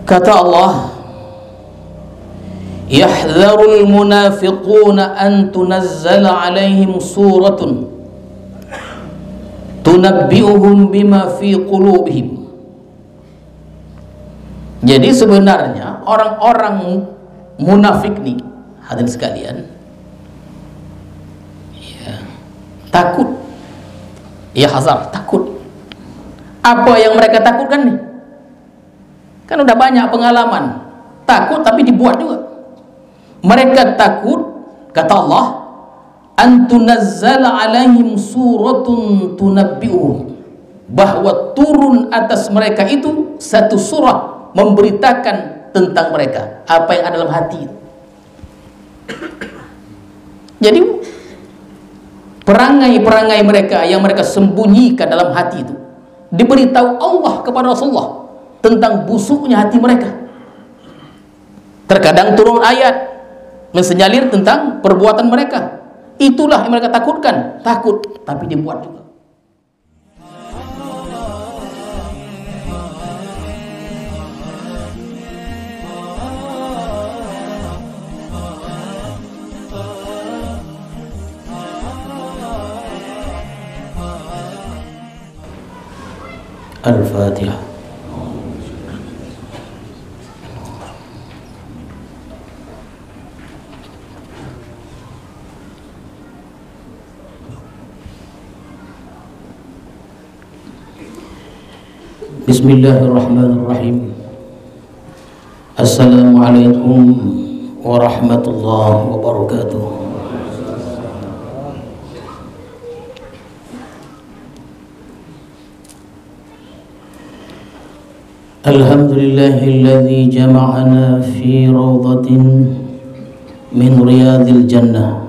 Kata Allah, yahdharul munafiquna an tunazzala alaihim suratun tunabbi'uhum bima fi qulubihim. Jadi sebenarnya orang-orang munafik nih, hadirin sekalian, ya, takut, ya hazar, takut. Apa yang mereka takutkan nih? Kan udah banyak pengalaman takut tapi dibuat juga. Mereka takut, kata Allah, antunazzala alaihim suratun tunabbi'uhum, bahwa turun atas mereka itu satu surah memberitakan tentang mereka, apa yang ada dalam hati. Jadi perangai-perangai mereka yang mereka sembunyikan dalam hati itu diberitahu Allah kepada Rasulullah tentang busuknya hati mereka. Terkadang turun ayat mensenyalir tentang perbuatan mereka. Itulah yang mereka takutkan. Takut tapi dibuat juga. Al-Fatihah. Bismillahirrahmanirrahim. Assalamualaikum warahmatullahi wabarakatuh. Alhamdulillahilladzi jama'ana fi rawdatin min riyadil jannah.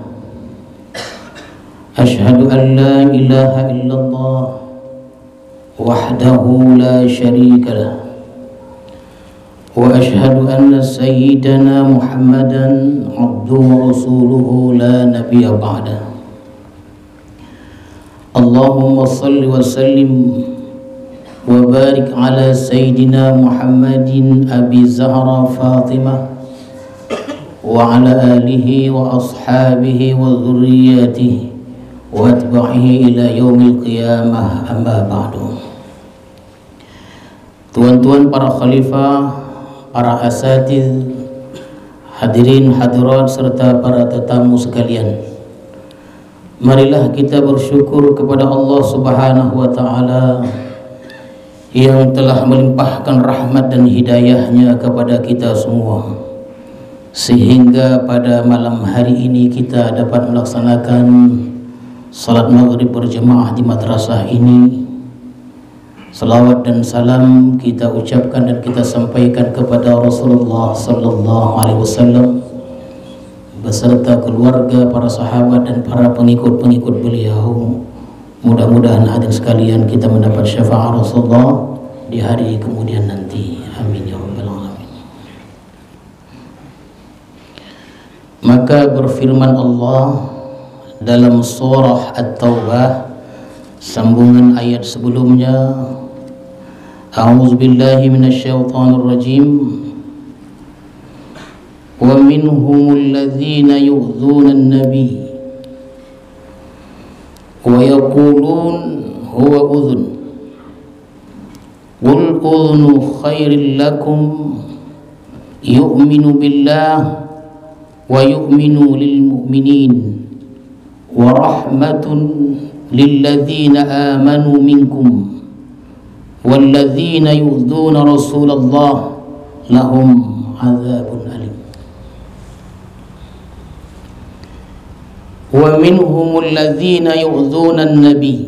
Ashhadu an la ilaha illallah wahdahu la syarika lah, wa ashhadu anna sayyidana Muhammadan abduhu wa rasuluhu la nabiyya ba'dah. Allahumma salli wa sallim wa barik ala sayyidina Muhammadin abi Zahra Fatimah wa ala alihi wa ashabihi wa dhurriyyatihi wa atba'ihi ila yaumil qiyamah, amma ba'du. Tuan-tuan para khalifah, para asatidz, hadirin hadirat serta para tetamu sekalian, marilah kita bersyukur kepada Allah Subhanahu wa taala yang telah melimpahkan rahmat dan hidayahnya kepada kita semua, sehingga pada malam hari ini kita dapat melaksanakan salat maghrib berjemaah di madrasah ini. Salawat dan salam kita ucapkan dan kita sampaikan kepada Rasulullah sallallahu alaihi wasallam beserta keluarga, para sahabat dan para pengikut-pengikut beliau. Mudah-mudahan hadirin sekalian kita mendapat syafaat Rasulullah di hari kemudian nanti. Amin ya rabbal alamin. Maka berfirman Allah dalam surah At-Taubah, sambungan ayat sebelumnya, a'udzu billahi minasyaitonir rajim, wa minhumul ladzina yu'dzuna an-nabiy wa yaqulun huwa udhun qul udhunu khairin lakum yu'minu billah wa yu'minu lil mu'minin wa rahmatun lilladzina amanu minkum walladzina yu'dzuna Rasulullah lahum adzabun alim. Wa minhumul ladzina yu'dzuna an-nabi,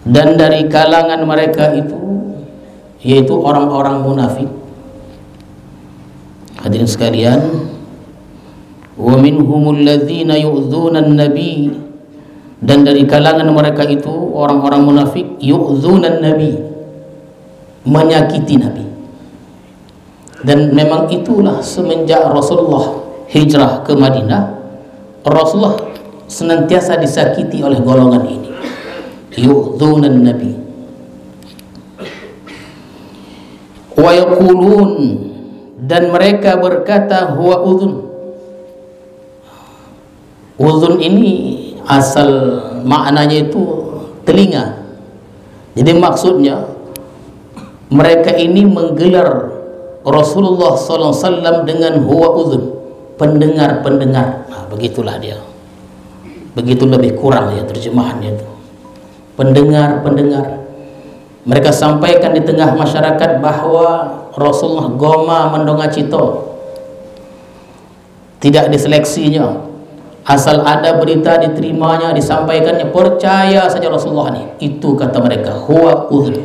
dan dari kalangan mereka itu yaitu orang-orang munafik. Hadirin sekalian, wa minhumul ladzina yu'dzuna an-nabi, dan dari kalangan mereka itu orang-orang munafik, yu'dzuna an-nabi, menyakiti Nabi. Dan memang itulah semenjak Rasulullah hijrah ke Madinah, Rasulullah senantiasa disakiti oleh golongan ini, yu'dzuna an-nabi. Wa yaqulun, dan mereka berkata huwa udhun. Udhun ini asal maknanya itu telinga. Jadi maksudnya mereka ini menggelar Rasulullah SAW dengan huwa udhun, pendengar-pendengar. Nah, begitulah dia. Begitu lebih kurang ya terjemahannya itu. Pendengar-pendengar. Mereka sampaikan di tengah masyarakat bahwa Rasulullah goma mendonga cito. Tidak diseleksinya. Asal ada berita diterimanya, disampaikannya, percaya saja Rasulullah ini. Itu kata mereka, huwa udhun.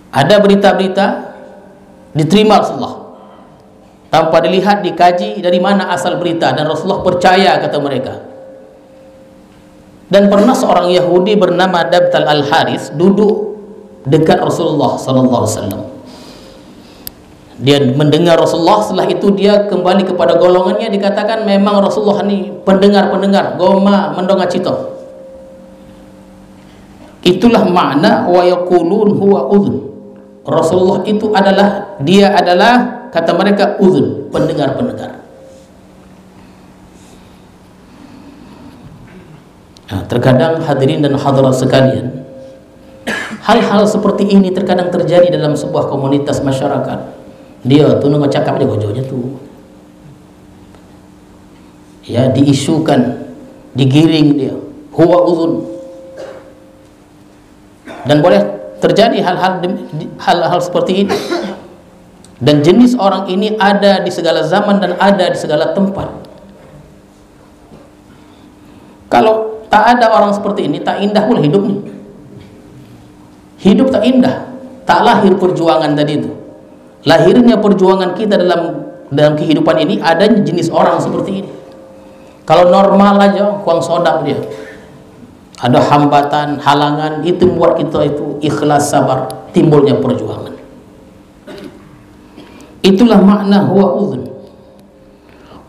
Ada berita-berita diterima Rasulullah tanpa dilihat, dikaji dari mana asal berita, dan Rasulullah percaya kata mereka. Dan pernah seorang Yahudi bernama Dabtal Al-Haris duduk dekat Rasulullah SAW. Dia mendengar Rasulullah, setelah itu dia kembali kepada golongannya, dikatakan memang Rasulullah ini pendengar-pendengar, goma mendonga cito. Itulah makna wa yaqulun huwa udhun. Rasulullah itu adalah, dia adalah, kata mereka, udhun, pendengar-pendengar. Nah, terkadang hadirin dan hadirat sekalian, hal-hal seperti ini terkadang terjadi dalam sebuah komunitas masyarakat. Dia tu nunggu cakap dia gojonya tu, ya, diisukan, digiring dia, huwa udhun. Dan boleh terjadi hal-hal seperti ini. Dan jenis orang ini ada di segala zaman dan ada di segala tempat. Kalau tak ada orang seperti ini, tak indah pula hidupnya. Hidup tak indah, tak lahir perjuangan tadi itu. Lahirnya perjuangan kita dalam kehidupan ini adanya jenis orang seperti ini. Kalau normal aja, kuang sodap dia. Ada hambatan, halangan, itu membuat kita itu ikhlas, sabar, timbulnya perjuangan. Itulah makna huwa udhun.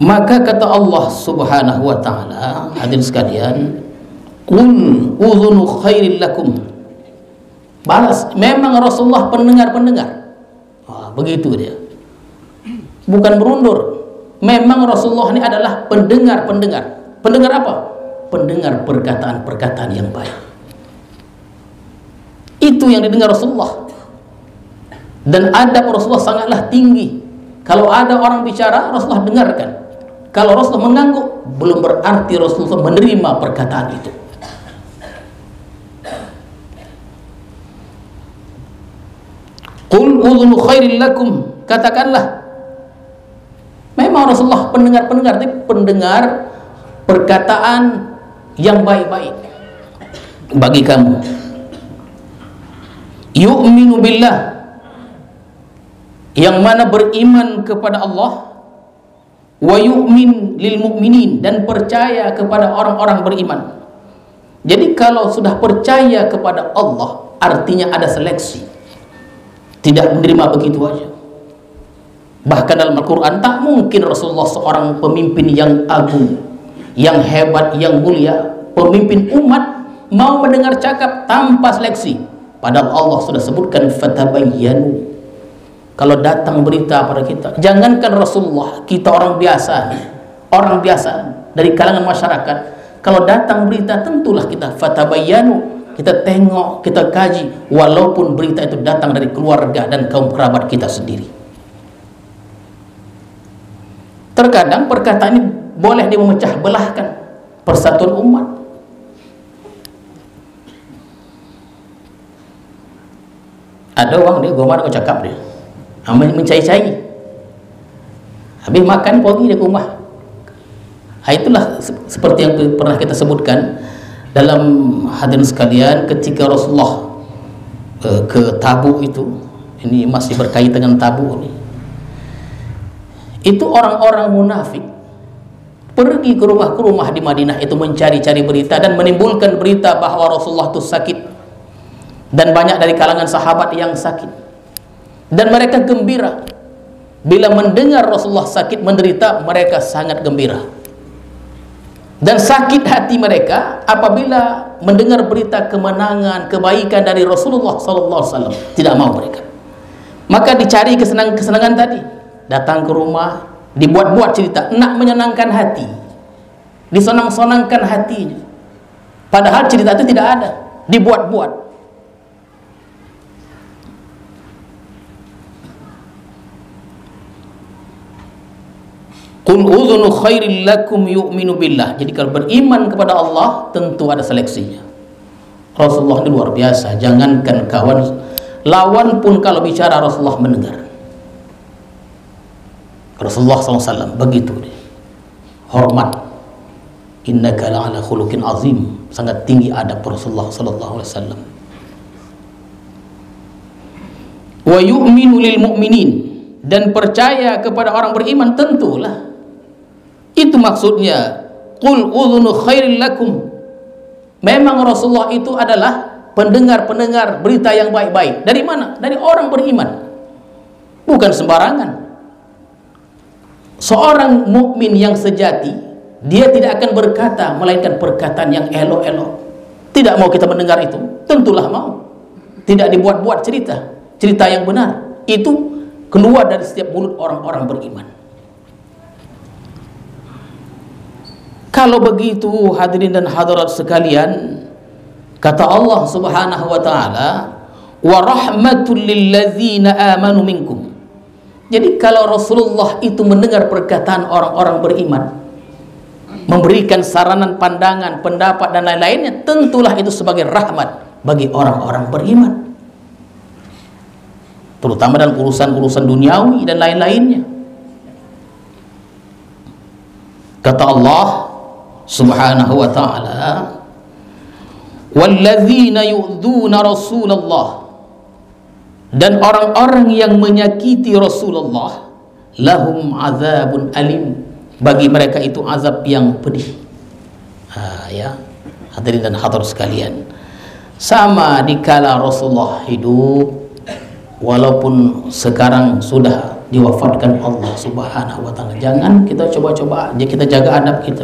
Maka kata Allah Subhanahu wa ta'ala, hadirin sekalian, qul udhunu khairil lakum. Balas, memang Rasulullah pendengar-pendengar. Begitu dia, bukan berundur. Memang Rasulullah ini adalah pendengar-pendengar. Pendengar apa? Pendengar perkataan-perkataan yang baik. Itu yang didengar Rasulullah. Dan adab Rasulullah sangatlah tinggi. Kalau ada orang bicara, Rasulullah dengarkan. Kalau Rasulullah mengangguk, belum berarti Rasulullah menerima perkataan itu. Qul udhunu khairil lakum, katakanlah memang Rasulullah pendengar-pendengar, tapi pendengar perkataan yang baik-baik bagi kamu. Yu'minu billah, yang mana beriman kepada Allah, wa yu'min lil mu'minin, dan percaya kepada orang-orang beriman. Jadi kalau sudah percaya kepada Allah, artinya ada seleksi. Tidak menerima begitu saja. Bahkan dalam Al-Quran, tak mungkin Rasulullah seorang pemimpin yang agung, yang hebat, yang mulia, pemimpin umat, mau mendengar cakap tanpa seleksi. Padahal Allah sudah sebutkan fatabayyanu. Kalau datang berita pada kita, jangankan Rasulullah, kita orang biasa dari kalangan masyarakat, kalau datang berita tentulah kita fatabayyanu. Kita tengok, kita kaji, walaupun berita itu datang dari keluarga dan kaum kerabat kita sendiri. Terkadang perkataan ini boleh dia memecah belahkan persatuan umat. Ada orang dia gomar kau cakap dia, mencai-cai. Habis makan pergi dia ke rumah. Itulah seperti yang pernah kita sebutkan dalam hadirin sekalian, ketika Rasulullah ke Tabuk itu, ini masih berkaitan dengan Tabuk ini. Itu orang-orang munafik pergi ke rumah di Madinah itu mencari-cari berita dan menimbulkan berita bahwa Rasulullah itu sakit, dan banyak dari kalangan sahabat yang sakit. Dan mereka gembira bila mendengar Rasulullah sakit, menderita, mereka sangat gembira. Dan sakit hati mereka apabila mendengar berita kemenangan, kebaikan dari Rasulullah SAW. Tidak mau mereka. Maka dicari kesenangan tadi. Datang ke rumah, dibuat-buat cerita, nak menyenangkan hati, disonang-sonangkan hatinya. Padahal cerita itu tidak ada, dibuat-buat. Qul udhunu khairil lakum yu'minu billah. Jadi kalau beriman kepada Allah tentu ada seleksinya. Rasulullah ini luar biasa. Jangankan kawan, lawan pun kalau bicara Rasulullah mendengar. Rasulullah SAW begitu dia. Hormat. Innaka la'ala khuluqin azim. Sangat tinggi adab Rasulullah SAW. Wa yu'minu lil mu'minin. Dan percaya kepada orang beriman tentulah. Itu maksudnya qul udhunu khairil lakum. Memang Rasulullah itu adalah pendengar-pendengar berita yang baik-baik. Dari mana? Dari orang beriman. Bukan sembarangan. Seorang mukmin yang sejati, dia tidak akan berkata melainkan perkataan yang elok-elok. Tidak mau kita mendengar itu? Tentulah mau. Tidak dibuat-buat cerita. Cerita yang benar. Itu keluar dari setiap mulut orang-orang beriman. Kalau begitu hadirin dan hadirat sekalian, kata Allah Subhanahu wa taala, wa rahmatul lil ladzina amanu minkum. Jadi kalau Rasulullah itu mendengar perkataan orang-orang beriman, memberikan saranan, pandangan, pendapat dan lain-lainnya, tentulah itu sebagai rahmat bagi orang-orang beriman. Terutama dalam urusan-urusan duniawi dan lain-lainnya. Kata Allah Subhanahu wa ta'ala, walladzina yu'dzuna Rasulullah, dan orang-orang yang menyakiti Rasulullah, lahum azabun alim, bagi mereka itu azab yang pedih. Ya, hadirin dan hadirat sekalian, sama dikala Rasulullah hidup, walaupun sekarang sudah diwafatkan Allah Subhanahu wa ta'ala, jangan kita coba-coba aja kita jaga adab kita.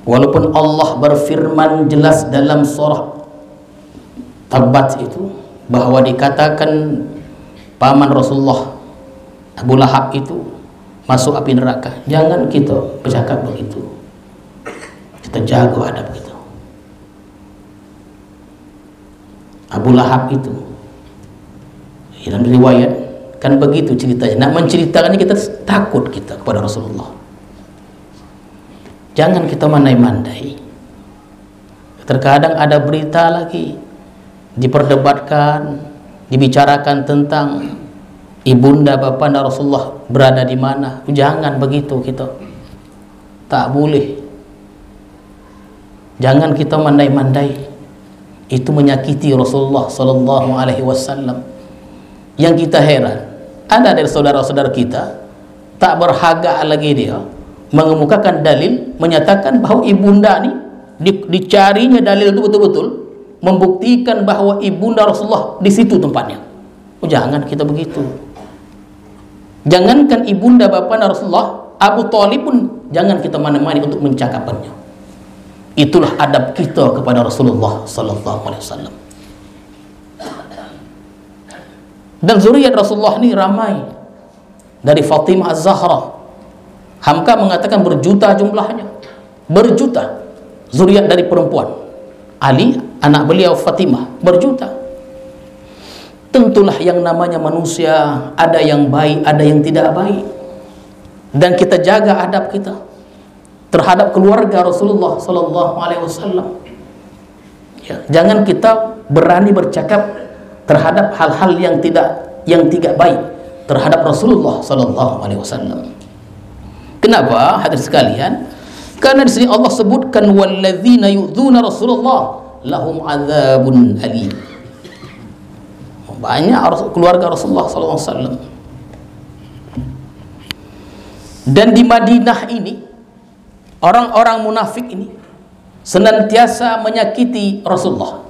Walaupun Allah berfirman jelas dalam surah Tabbat itu bahwa dikatakan paman Rasulullah Abu Lahab itu masuk api neraka, jangan kita bercakap begitu. Kita jaga adab kita. Abu Lahab itu dalam riwayat kan begitu ceritanya. Nak menceritakannya kita takut kita kepada Rasulullah. Jangan kita mandai-mandai. Terkadang ada berita lagi diperdebatkan, dibicarakan tentang ibunda bapanda Rasulullah berada di mana. Jangan begitu kita. Tak boleh. Jangan kita mandai-mandai. Itu menyakiti Rasulullah sallallahu alaihi wasallam. Yang kita heran, ada dari saudara-saudara kita tak berharga lagi dia mengemukakan dalil menyatakan bahwa ibunda ni dicarinya dalil itu betul-betul membuktikan bahwa ibunda Rasulullah di situ tempatnya. Jangan kita begitu. Jangankan ibunda bapanda Rasulullah, Abu Thalib pun jangan kita mana-mana untuk mencakapannya. Itulah adab kita kepada Rasulullah sallallahu alaihi wasallam. Dan zuriat Rasulullah ini ramai. Dari Fatimah Az-Zahra, Hamka mengatakan berjuta jumlahnya, berjuta zuriat dari perempuan. Ali anak beliau Fatimah berjuta. Tentulah yang namanya manusia, ada yang baik, ada yang tidak baik. Dan kita jaga adab kita terhadap keluarga Rasulullah sallallahu alaihi wasallam. Ya, jangan kita berani bercakap terhadap hal-hal yang tidak baik terhadap Rasulullah sallallahu alaihi wasallam. Kenapa hadirin sekalian? Karena di sini Allah sebutkan walladzina yu'dzuna Rasulullah lahum adzabun alim. Banyak keluarga Rasulullah sallallahu alaihi wasallam. Dan di Madinah ini orang-orang munafik ini senantiasa menyakiti Rasulullah,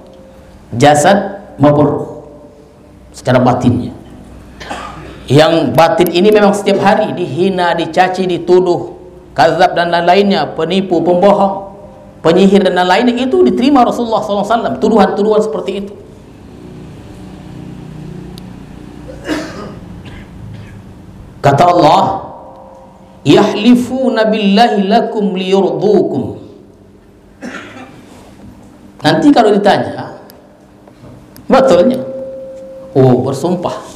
jasad maupun ruh, secara batinnya. Yang batin ini memang setiap hari dihina, dicaci, dituduh kadzab dan lain-lainnya, penipu, pembohong, penyihir dan lain-lainnya, itu diterima Rasulullah SAW, tuduhan-tuduhan seperti itu. Kata Allah, yahlifuna billahi lakum liyurdukum. Nanti kalau ditanya, betulnya, oh bersumpah.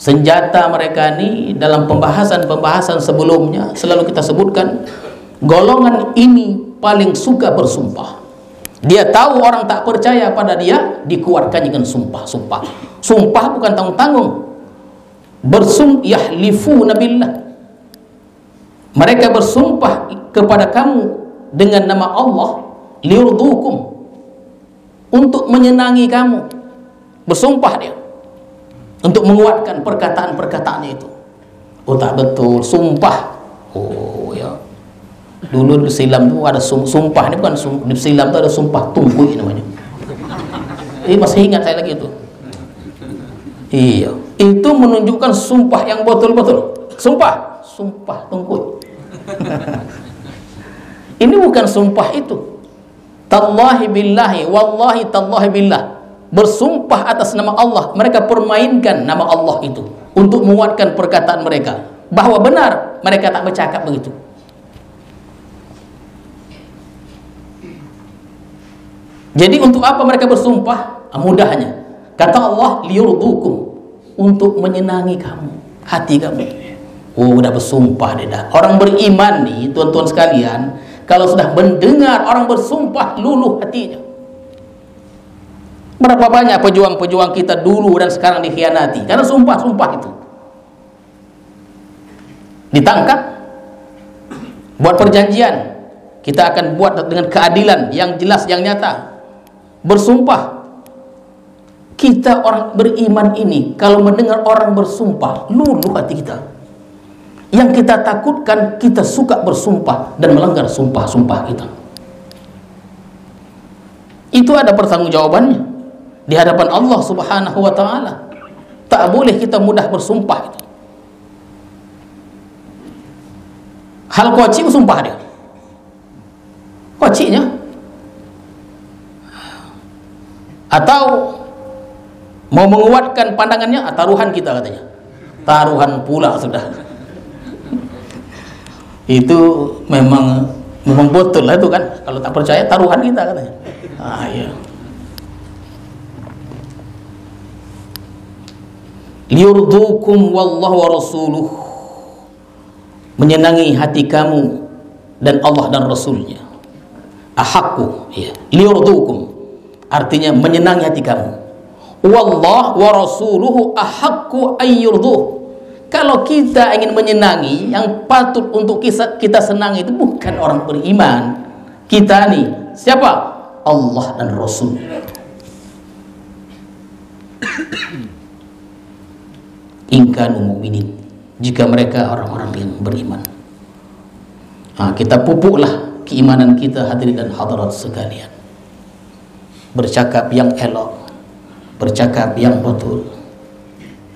Senjata mereka ini dalam pembahasan-pembahasan sebelumnya selalu kita sebutkan, golongan ini paling suka bersumpah. Dia tahu orang tak percaya pada dia, dikuatkan dengan sumpah-sumpah. Sumpah bukan tanggung-tanggung. Yahlifuna billah. Mereka bersumpah kepada kamu dengan nama Allah, liyurdukum, untuk menyenangi kamu. Bersumpah dia untuk menguatkan perkataan-perkataannya itu. Oh tak betul, sumpah. Oh ya, dulu di Silam itu ada sumpah, ini bukan di Silam itu ada sumpah tungkuy namanya. Ini masih ingat saya lagi itu. Iya, itu menunjukkan sumpah yang betul-betul. Sumpah tungkuy. Ini bukan sumpah itu. Tallahi billahi, wallahi tallahi billah. Bersumpah atas nama Allah, mereka permainkan nama Allah itu untuk menguatkan perkataan mereka bahwa benar mereka tak bercakap begitu. Jadi untuk apa mereka bersumpah? Mudahnya, kata Allah, liyurdukum, untuk menyenangi kamu, hati kamu. Oh, udah bersumpah dia dah. Orang beriman nih, tuan-tuan sekalian, kalau sudah mendengar orang bersumpah, luluh hatinya. Berapa banyak pejuang-pejuang kita dulu dan sekarang dikhianati karena sumpah-sumpah itu. Ditangkap, buat perjanjian, kita akan buat dengan keadilan yang jelas, yang nyata. Bersumpah. Kita orang beriman ini kalau mendengar orang bersumpah, luluh hati kita. Yang kita takutkan, kita suka bersumpah dan melanggar sumpah-sumpah kita. Itu ada pertanggungjawabannya di hadapan Allah Subhanahu wa ta'ala. Tak boleh kita mudah bersumpah itu. Hal kocik bersumpah dia. Kociknya. Atau mau menguatkan pandangannya, taruhan kita katanya. Taruhan pula sudah. Itu memang betul lah itu kan. Kalau tak percaya, taruhan kita katanya. Iya. Liyurdukum wallahu wa rasuluh, menyenangi hati kamu dan Allah dan Rasulnya. Ahakku, ya. Liyurdukum artinya menyenangi hati kamu. Wallah wa rasuluhu ahakku ayyurduh. Kalau kita ingin menyenangi, yang patut untuk kita senangi itu bukan orang beriman. Kita nih, siapa? Allah dan Rasul. Inkanu mu'minin, jika mereka orang-orang yang beriman. Kita pupuklah keimanan kita, hadirin dan hadirat sekalian. Bercakap yang elok, bercakap yang betul,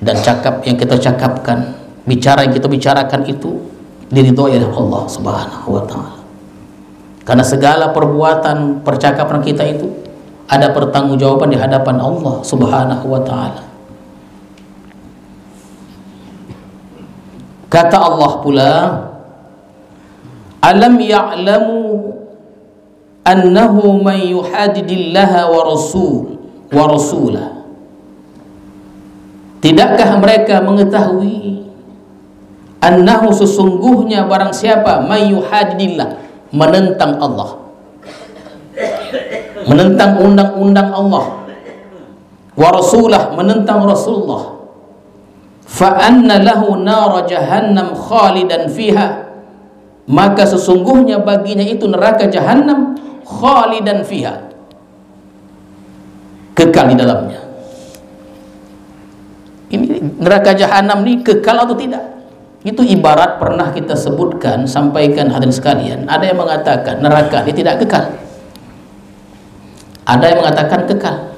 dan cakap yang kita cakapkan, bicara yang kita bicarakan itu diridhoi oleh Allah Subhanahu wa ta'ala. Karena segala perbuatan, percakapan kita itu ada pertanggungjawaban di hadapan Allah Subhanahu wa ta'ala. Kata Allah pula, alam ya'lamu annahu man yuhadidillaha wa rasulah. Tidakkah mereka mengetahui annahu sesungguhnya barang siapa man yuhadidillah, menentang Allah, menentang undang-undang Allah, wa rasulah, menentang Rasulullah, fa anna lahu nar jahannam khalidan fiha, maka sesungguhnya baginya itu neraka jahannam khalidan fiha, kekal di dalamnya. Ini neraka jahannam ini kekal atau tidak? Itu ibarat pernah kita sebutkan, sampaikan hadirin sekalian. Ada yang mengatakan neraka ini tidak kekal, ada yang mengatakan kekal.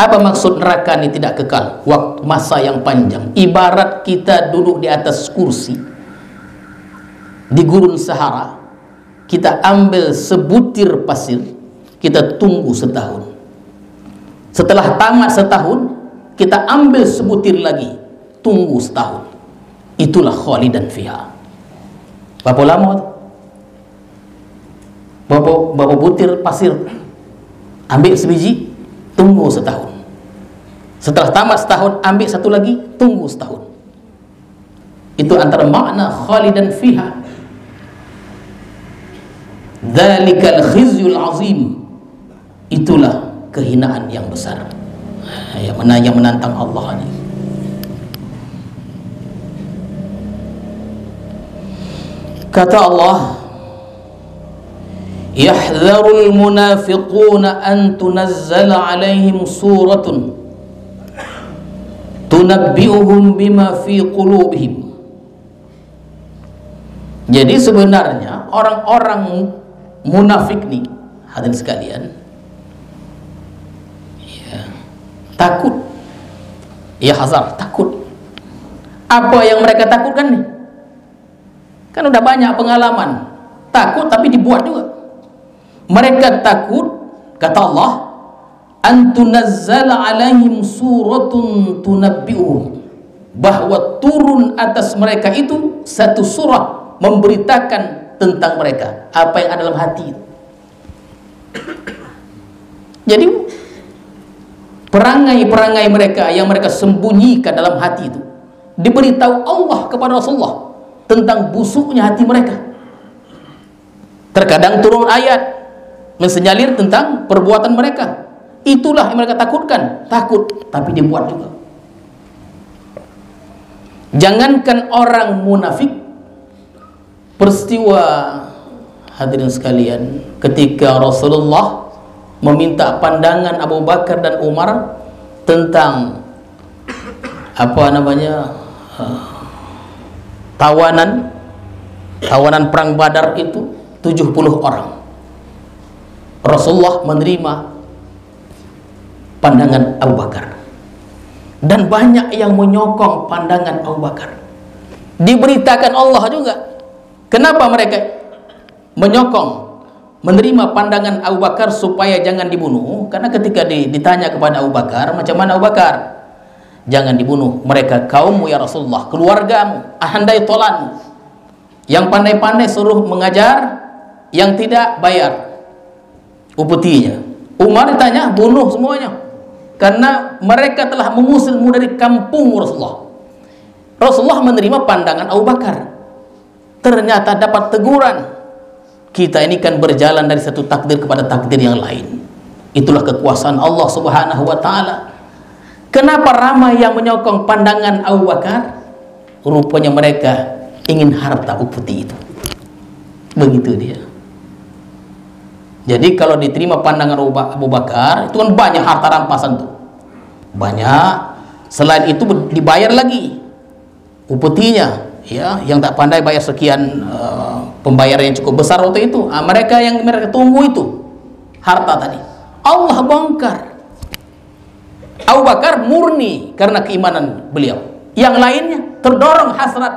Apa maksud neraka ini tidak kekal? Waktu masa yang panjang. Ibarat kita duduk di atas kursi di gurun Sahara, kita ambil sebutir pasir, kita tunggu setahun. Setelah tamat setahun, kita ambil sebutir lagi, tunggu setahun. Itulah khalidan fiha. Berapa lama tu? Berapa butir pasir? Ambil sebiji, tunggu setahun. Setelah tamat setahun, ambil satu lagi, tunggu setahun. Itu antara makna khalidan fiha. Dzalikal khizyul azim. Itulah kehinaan yang besar. Yang menantang Allah ini. Kata Allah, yahdharul munafiquna an tunazzala alaihim suratun tunabbi'uhum bima fi qulubihim. Jadi sebenarnya orang-orang munafik nih, hadirin sekalian, ya, takut, ya hazar, takut. Apa yang mereka takutkan nih? Kan udah banyak pengalaman takut, tapi dibuat juga. Mereka takut, kata Allah, antunazzala alaihim suratun tunabbi'uhum, bahwa turun atas mereka itu satu surah memberitakan tentang mereka, apa yang ada dalam hati. Jadi perangai-perangai mereka yang mereka sembunyikan dalam hati itu diberitahu Allah kepada Rasulullah tentang busuknya hati mereka. Terkadang turun ayat mensenyalir tentang perbuatan mereka. Itulah yang mereka takutkan. Takut, tapi dibuat juga. Jangankan orang munafik, peristiwa, hadirin sekalian, ketika Rasulullah meminta pandangan Abu Bakar dan Umar tentang tawanan perang Badar itu 70 orang. Rasulullah menerima pandangan Abu Bakar, dan banyak yang menyokong pandangan Abu Bakar. Diberitakan Allah juga kenapa mereka menyokong, menerima pandangan Abu Bakar supaya jangan dibunuh. Karena ketika ditanya kepada Abu Bakar, macam mana Abu Bakar? Jangan dibunuh, mereka kaummu ya Rasulullah, keluargamu, ahandai tolanmu. Yang pandai-pandai suruh mengajar, yang tidak bayar upetinya. Umar ditanya, bunuh semuanya, karena mereka telah mengusirmu dari kampung Rasulullah. Rasulullah menerima pandangan Abu Bakar. Ternyata dapat teguran, kita ini kan berjalan dari satu takdir kepada takdir yang lain. Itulah kekuasaan Allah Subhanahu wa ta'ala. Kenapa ramai yang menyokong pandangan Abu Bakar? Rupanya mereka ingin harta upeti itu. Begitu dia. Jadi kalau diterima pandangan Abu Bakar, itu kan banyak harta rampasan tuh. Banyak. Selain itu dibayar lagi upetinya, ya, yang tak pandai bayar sekian, pembayaran yang cukup besar waktu itu. Mereka yang mereka tunggu itu harta tadi, Allah bongkar. Abu Bakar murni karena keimanan beliau. Yang lainnya terdorong hasrat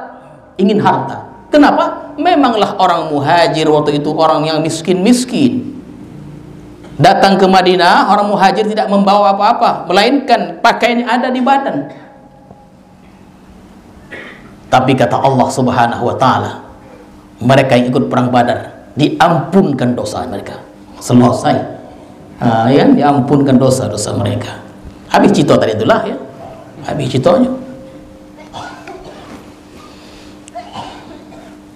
ingin harta. Kenapa? Memanglah orang muhajir waktu itu orang yang miskin-miskin. Datang ke Madinah, orang muhajir tidak membawa apa-apa, melainkan pakaian yang ada di badan. Tapi kata Allah Subhanahu wa ta'ala, mereka yang ikut perang Badar diampunkan dosa mereka. Selesai. Ya, diampunkan dosa-dosa mereka. Habis cito tadi itulah, ya. Habis citonya.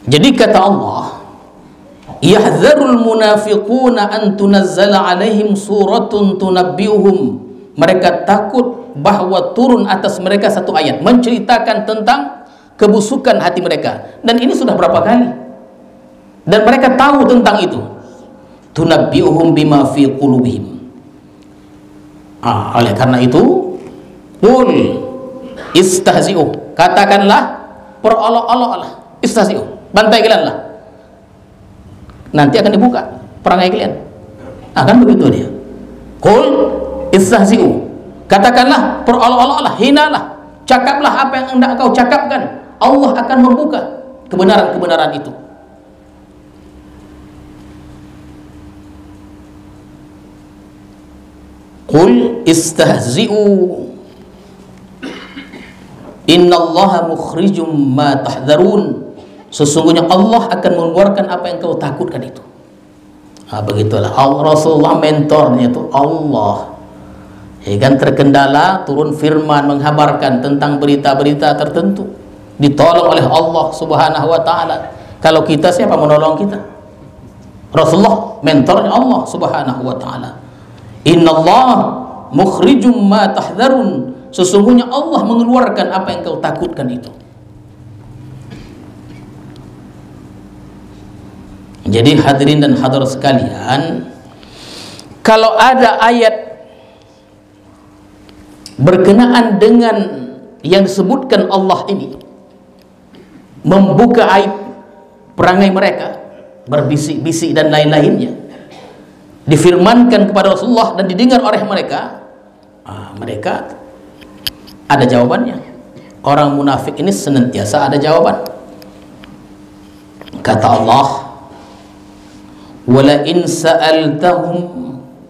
Jadi kata Allah, yahdharul munafiquna an tunazzala alaihim suratun tunabbi'uhum. Mereka takut bahwa turun atas mereka satu ayat menceritakan tentang kebusukan hati mereka. Dan ini sudah berapa kali. Dan mereka tahu tentang itu. Tunabbi'uhum bima fi qulubihim. Oleh karena itu, qul istahzi'u, katakanlah, perolok-oloklah, istahzi'u, bantai kalianlah. Nanti akan dibuka perangai kalian. Akan begitu dia. Qul istahzi'u, katakanlah, perolok-oloklah, hinalah, cakaplah apa yang hendak kau cakapkan. Allah akan membuka kebenaran-kebenaran itu. Qul istahzi'u innallaha mukhrijum ma tahdharun. Sesungguhnya Allah akan mengeluarkan apa yang kau takutkan itu. Begitulah Rasulullah, mentornya itu Allah. Ya kan, terkendala turun firman menghabarkan tentang berita-berita tertentu, ditolong oleh Allah Subhanahu wa taala. Kalau kita, siapa menolong kita? Rasulullah, mentornya Allah Subhanahu wa taala. Innallaha mukhrijum ma tahdharun. Sesungguhnya Allah mengeluarkan apa yang kau takutkan itu. Jadi hadirin dan hadirat sekalian, kalau ada ayat berkenaan dengan yang disebutkan Allah ini, membuka aib perangai mereka, berbisik-bisik dan lain-lainnya, difirmankan kepada Rasulullah dan didengar oleh mereka, mereka ada jawabannya. Orang munafik ini senantiasa ada jawaban. Kata Allah, wala in sa'altahum,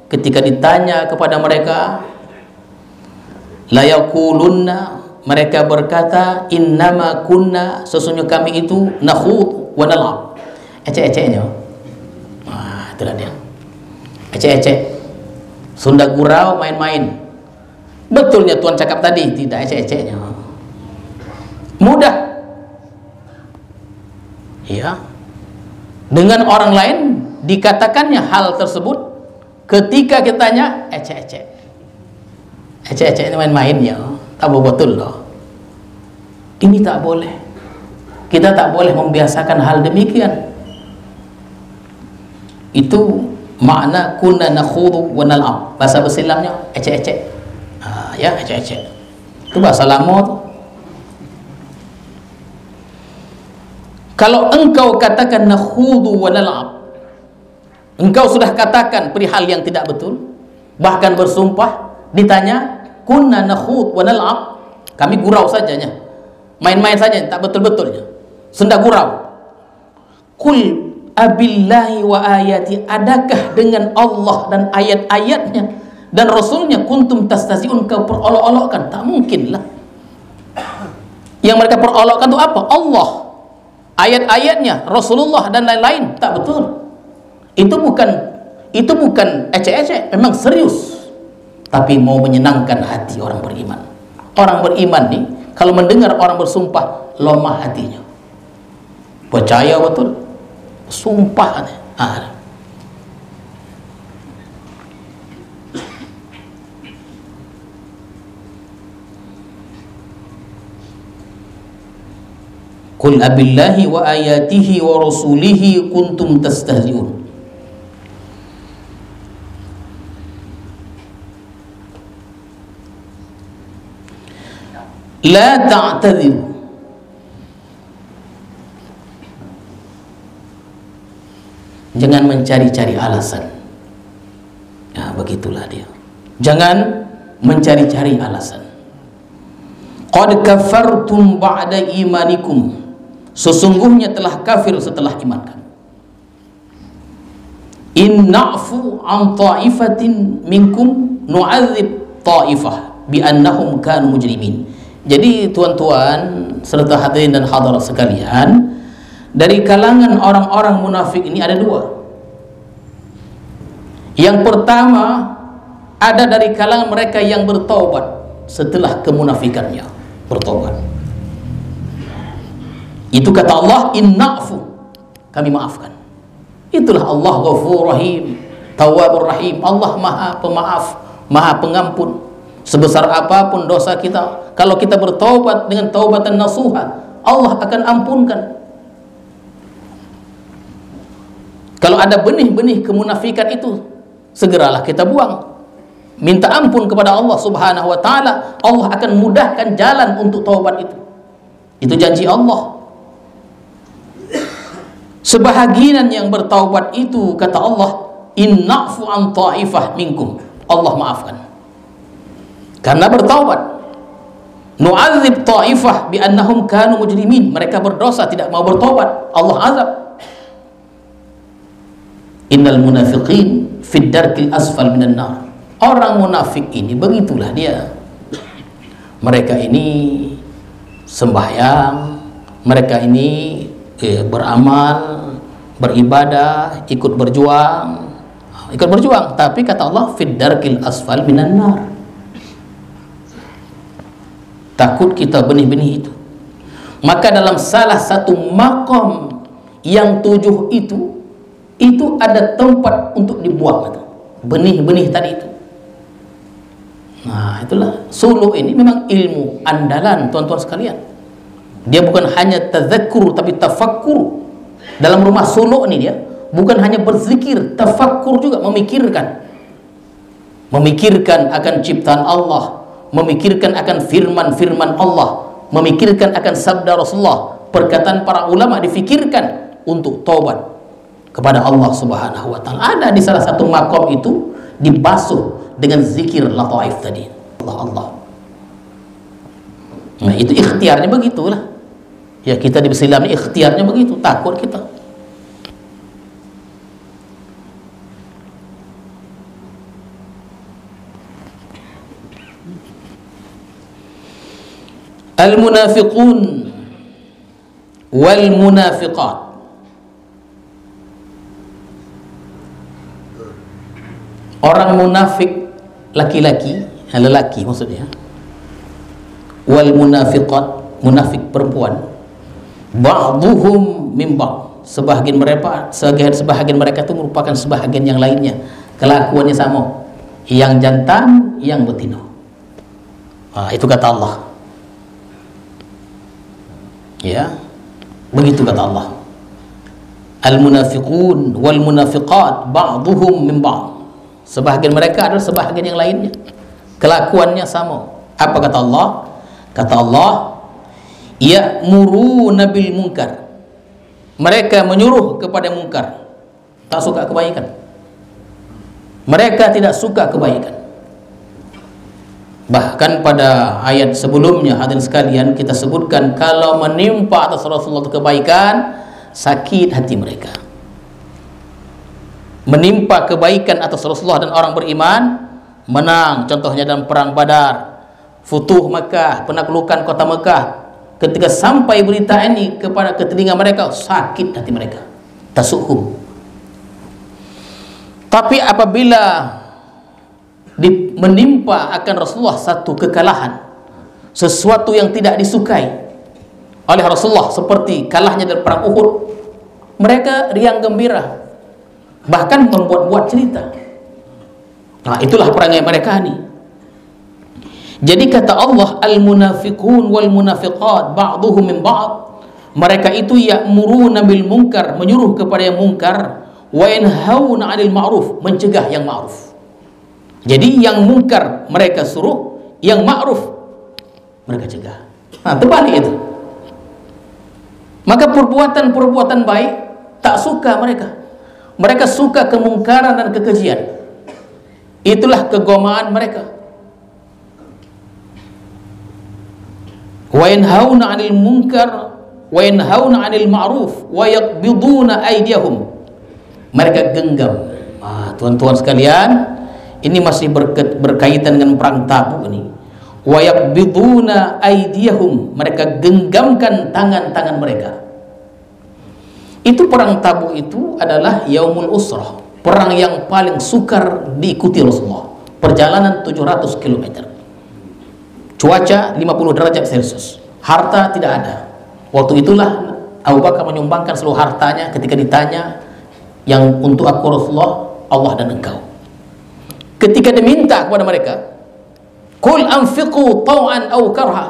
ketika ditanya kepada mereka, la yaqulunna, mereka berkata, innama kunna, sesungguhnya kami itu nakhud wa nal'ab. Ecek-eceknya. Itulah dia. Ecek-ecek. Sunda gurau, main-main. Betulnya Tuhan cakap tadi, tidak ecek-eceknya. Mudah. Ya. Dengan orang lain dikatakannya hal tersebut, ketika kita tanya ecek-ecek. Ecek-ecek ini main-main ya, tak betul loh. Ini tak boleh. Kita tak boleh membiasakan hal demikian. Itu makna kunna nakhudu wa nal'ab. Bahasa Islamnya ecek-ecek. Ya, ecek-ecek. Itu bahasa lama tuh. Kalau engkau katakan nakhudu wa nal'ab, engkau sudah katakan perihal yang tidak betul, bahkan bersumpah, ditanya kunna nakhud wa nal'ab, kami gurau sajanya, main-main saja, tak betul-betulnya, senda gurau. Qul abillahi wa ayati, adakah dengan Allah dan ayat-ayatnya dan Rasulnya kuntum tastazi'un, kau perolok-olokkan? Tak mungkin lah. Yang mereka perolokkan itu apa? Allah, ayat-ayatnya, Rasulullah dan lain-lain. Tak betul. Itu bukan ecek-ecek, memang serius. Tapi mau menyenangkan hati orang beriman. Orang beriman nih, kalau mendengar orang bersumpah, lemah hatinya. Percaya betul, sumpah. Qul abillahi wa ayatihi wa rasulihi kuntum tastahzi'un. La ta'tadiru, jangan mencari-cari alasan. Nah, begitulah dia. Jangan mencari-cari alasan. Qad kafartum ba'da imanikum, sesungguhnya telah kafir setelah iman kamu. In na'fu an ta'ifatin minkum nu'adzib ta'ifah bi annahum kanu mujrimin. Jadi tuan-tuan serta hadirin dan hadirat sekalian, dari kalangan orang-orang munafik ini ada dua. Yang pertama, ada dari kalangan mereka yang bertaubat setelah kemunafikannya, bertaubat. Itu kata Allah, inna'fu, kami maafkan. Itulah Allah Ghafur Rahim, Tawwabur Rahim. Allah Maha Pemaaf, Maha Pengampun. Sebesar apapun dosa kita, kalau kita bertaubat dengan taubatan nasuha, Allah akan ampunkan. Kalau ada benih-benih kemunafikan itu, segeralah kita buang. Minta ampun kepada Allah Subhanahu wa taala, Allah akan mudahkan jalan untuk taubat itu. Itu janji Allah. Sebahagian yang bertaubat itu, kata Allah, inna'fu an ta'ifah minkum, Allah maafkan. Karena bertaubat. Nu'adzib ta'ifah bi annahum kanu mujrimin, mereka berdosa tidak mau bertaubat, Allah azab. Innal munafiqin fid darkil asfal minan nar, Orang munafik ini begitulah dia. Mereka ini sembahyang, mereka ini beramal, beribadah, ikut berjuang, tapi kata Allah fid darkil asfal minan nar. Takut kita benih-benih itu. Maka dalam salah satu makom yang 7 itu ada tempat untuk dibuang benih-benih tadi itu. Nah, itulah suluk ini memang ilmu andalan tuan-tuan sekalian. Dia bukan hanya tadzakkur tapi tafakkur. Dalam rumah suluk ini dia bukan hanya berzikir, tafakkur juga, memikirkan akan ciptaan Allah, memikirkan akan firman-firman Allah, memikirkan akan sabda Rasulullah, perkataan para ulama difikirkan untuk taubat kepada Allah Subhanahu wa taala. Ada di salah satu makom itu dibasuh dengan zikir lataif tadi. Allah. Nah, itu ikhtiarnya begitulah. Ya, kita di Islam ikhtiarnya begitu, takut kita. Al-munafiqun wal munafiqat. Orang munafik laki-laki, lelaki maksudnya, wal munafiqat, munafik perempuan, ba'duhum min ba'd, sebahagian mereka itu merupakan sebahagian yang lainnya, kelakuannya sama, yang jantan, yang betina. Itu kata Allah. Ya, begitu kata Allah. Al munafiqun wal munafiqat ba'duhum min ba'd. Sebahagian mereka adalah sebahagian yang lainnya, kelakuannya sama. Apa kata Allah? Kata Allah, ya'muruna bil munkar. Mereka menyuruh kepada munkar, tak suka kebaikan. Mereka tidak suka kebaikan. Bahkan pada ayat sebelumnya hadirin sekalian kita sebutkan kalau menimpa atas Rasulullah kebaikan, sakit hati mereka. Menimpa kebaikan atas Rasulullah dan orang beriman, menang, contohnya dalam perang Badar, Futuh Mekah, penaklukan kota Mekah. Ketika sampai berita ini ke telinga mereka, sakit hati mereka, tasuhum. Tapi apabila menimpa akan Rasulullah satu kekalahan, sesuatu yang tidak disukai oleh Rasulullah, seperti kalahnya dari perang Uhud, mereka riang gembira, bahkan membuat-buat cerita. Nah, itulah perangai mereka ini. Jadi kata Allah, al-munafiqun wal munafiqat ba'duhum min ba'd. Mereka itu ya'muruna bil munkar, menyuruh kepada yang munkar, wa yanhauna 'anil ma'ruf, mencegah yang ma'ruf. Jadi yang munkar mereka suruh, yang ma'ruf mereka cegah. Nah, terbalik itu. Maka perbuatan-perbuatan baik tak suka mereka. Mereka suka kemungkaran dan kekejian. Itulah kegomaan mereka. Wa yanhauna 'anil munkar wa yanhauna 'anil ma'ruf wa yaqbiduna aydiyahum. Mereka genggam. Tuan-tuan sekalian, ini masih berkaitan dengan perang Tabuk ini. Wa yaqbiduna aydiyahum. Mereka genggamkan tangan-tangan mereka. Itu perang Tabuk itu adalah Yaumul Usrah, perang yang paling sukar diikuti Rasulullah. Perjalanan 700 km. Cuaca 50 derajat Celcius. Harta tidak ada. Waktu itulah Abu Bakar menyumbangkan seluruh hartanya ketika ditanya, yang untuk aku Rasulullah, Allah dan engkau. Ketika diminta kepada mereka, qul anfiqu taw'an aw karha.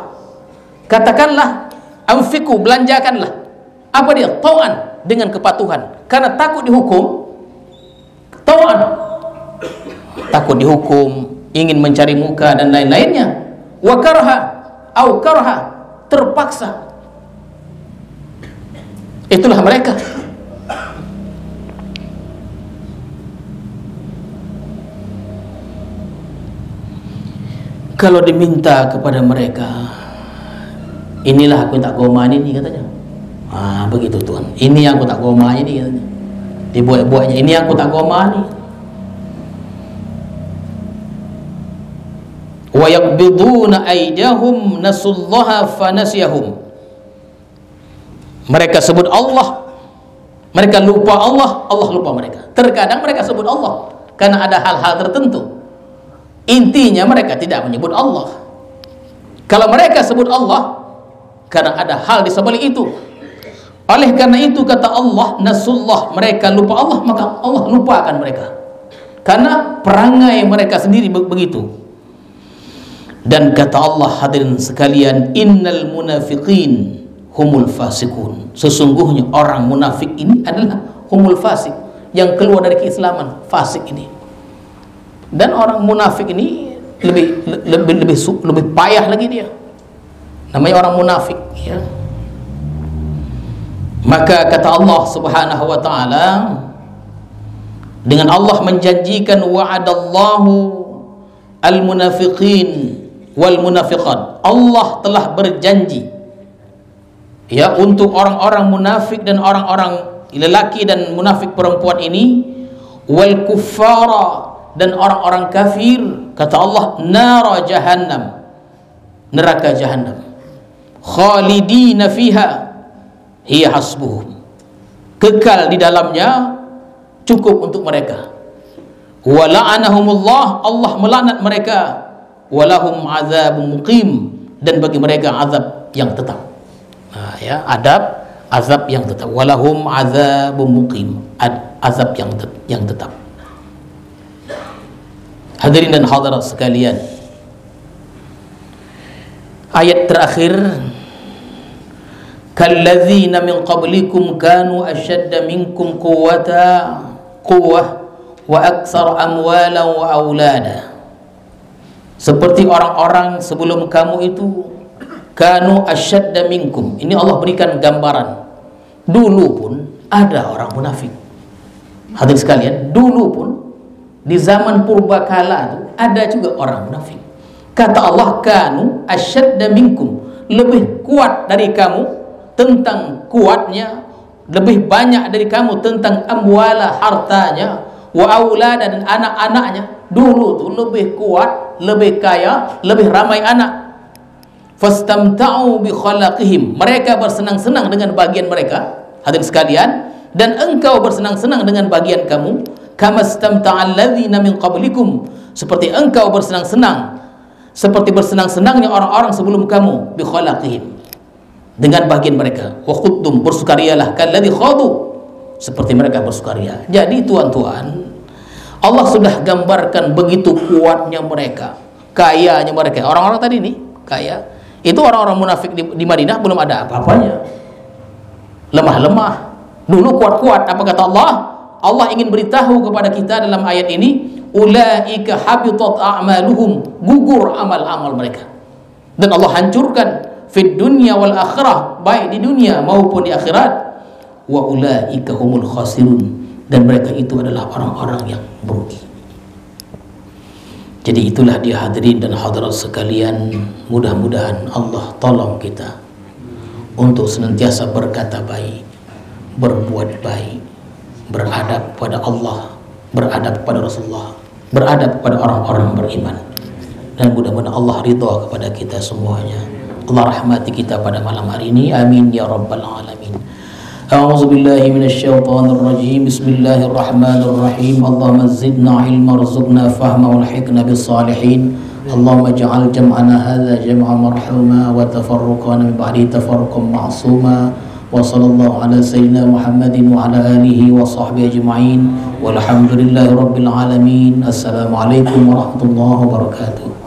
Katakanlah, anfiqu, belanjakanlah. Apa dia? Taw'an, dengan kepatuhan, karena takut dihukum. Taw'an, takut dihukum, ingin mencari muka dan lain-lainnya. Wa karha au karha, terpaksa. Itulah mereka. Kalau diminta kepada mereka, inilah aku tak goman ini katanya. Begitu Tuhan. Ini yang aku tak goma ini katanya. Dibuat-buatnya, ini yang aku tak goma ini. wa yaqbiduna aydahum nasullaha fanasiyahum. Mereka sebut Allah, mereka lupa Allah, Allah lupa mereka. Terkadang mereka sebut Allah karena ada hal-hal tertentu, intinya mereka tidak menyebut Allah. Kalau mereka sebut Allah karena ada hal di sebalik itu. Oleh karena itu kata Allah, nasullah, mereka lupa Allah, maka Allah lupakan mereka karena perangai mereka sendiri begitu. Dan kata Allah, hadirin sekalian, innal munafiqin humul fasikun. Sesungguhnya orang munafik ini adalah humul fasik, yang keluar dari keislaman, fasik ini. Dan orang munafik ini lebih payah lagi dia. Namanya orang munafik, ya. Maka kata Allah Subhanahu wa taala, dengan Allah menjanjikan wa'adallahu al-munafiqin wal munafiqat, Allah telah berjanji, ya, untuk orang-orang munafik dan orang-orang lelaki dan munafik perempuan ini, wal kuffara, dan orang-orang kafir, kata Allah, nara jahannam, neraka jahannam, khalidina fiha hiya hasbuhum, kekal di dalamnya, cukup untuk mereka. Wa la'anahumullah, Allah melaknat mereka. Walahum azabun muqim, dan bagi mereka azab yang tetap. Nah, ya, azab yang tetap. Walahum azabun muqim, azab yang tetap. Hadirin dan hadirat sekalian, ayat terakhir, kalladzina min qablikum kanu ashadda minkum quwwah wa aktsara amwalan wa aulada. Seperti orang-orang sebelum kamu itu, kanu asyadda minkum. Ini Allah berikan gambaran. Dulu pun ada orang munafik. Hadirin sekalian, dulu pun di zaman purbakala ada juga orang munafik. Kata Allah, kanu asyadda minkum, lebih kuat dari kamu tentang kuatnya, lebih banyak dari kamu tentang amwala, hartanya, wa aulada, dan anak-anaknya. Dulu tu lebih kuat, lebih kaya, lebih ramai anak. Fastamta'u bi khalaqihim, mereka bersenang-senang dengan bagian mereka. Hadirin sekalian, dan engkau bersenang-senang dengan bagian kamu. Kama istamta'al ladzina min qablikum, seperti engkau bersenang-senang, seperti bersenang-senangnya orang-orang sebelum kamu, bi khalaqihim, dengan bagian mereka. Wa khudtum, bersukarialah kalladzi khadu, seperti mereka bersukaria. Jadi tuan-tuan, Allah sudah gambarkan begitu kuatnya mereka, kayanya mereka. Orang-orang tadi ini kaya. Itu orang-orang munafik di Madinah belum ada apa-apanya, lemah-lemah. Dulu kuat-kuat. Apa kata Allah? Allah ingin beritahu kepada kita dalam ayat ini, ulaika habitat a'maluhum, gugur amal-amal mereka, dan Allah hancurkan fid dunya wal akhirah, baik di dunia maupun di akhirat. Wa ulaika humul khasirun, dan mereka itu adalah orang-orang yang merugi. Jadi itulah dia, hadirin dan hadirat sekalian, mudah-mudahan Allah tolong kita untuk senantiasa berkata baik, berbuat baik, beradab pada Allah, beradab pada Rasulullah, beradab pada orang-orang beriman, dan mudah-mudahan Allah ridha kepada kita semuanya. Allah rahmati kita pada malam hari ini, amin ya rabbal alamin. A'udzu billahi minasyaitonir rajim. Bismillahirrahmanirrahim. Allahumma zidna ilma warzuqna fahma walhiqna bis salihin. Allahumma ij'al jam'ana hadza jam'an marhuma wa tafarruqana min ba'di tafarruqan ma'suma. Wa sallallahu ala sayyidina Muhammadin wa ala alihi wa sahbihi ajma'in. Walhamdulillahi rabbil alamin. Assalamualaikum warahmatullahi wabarakatuh.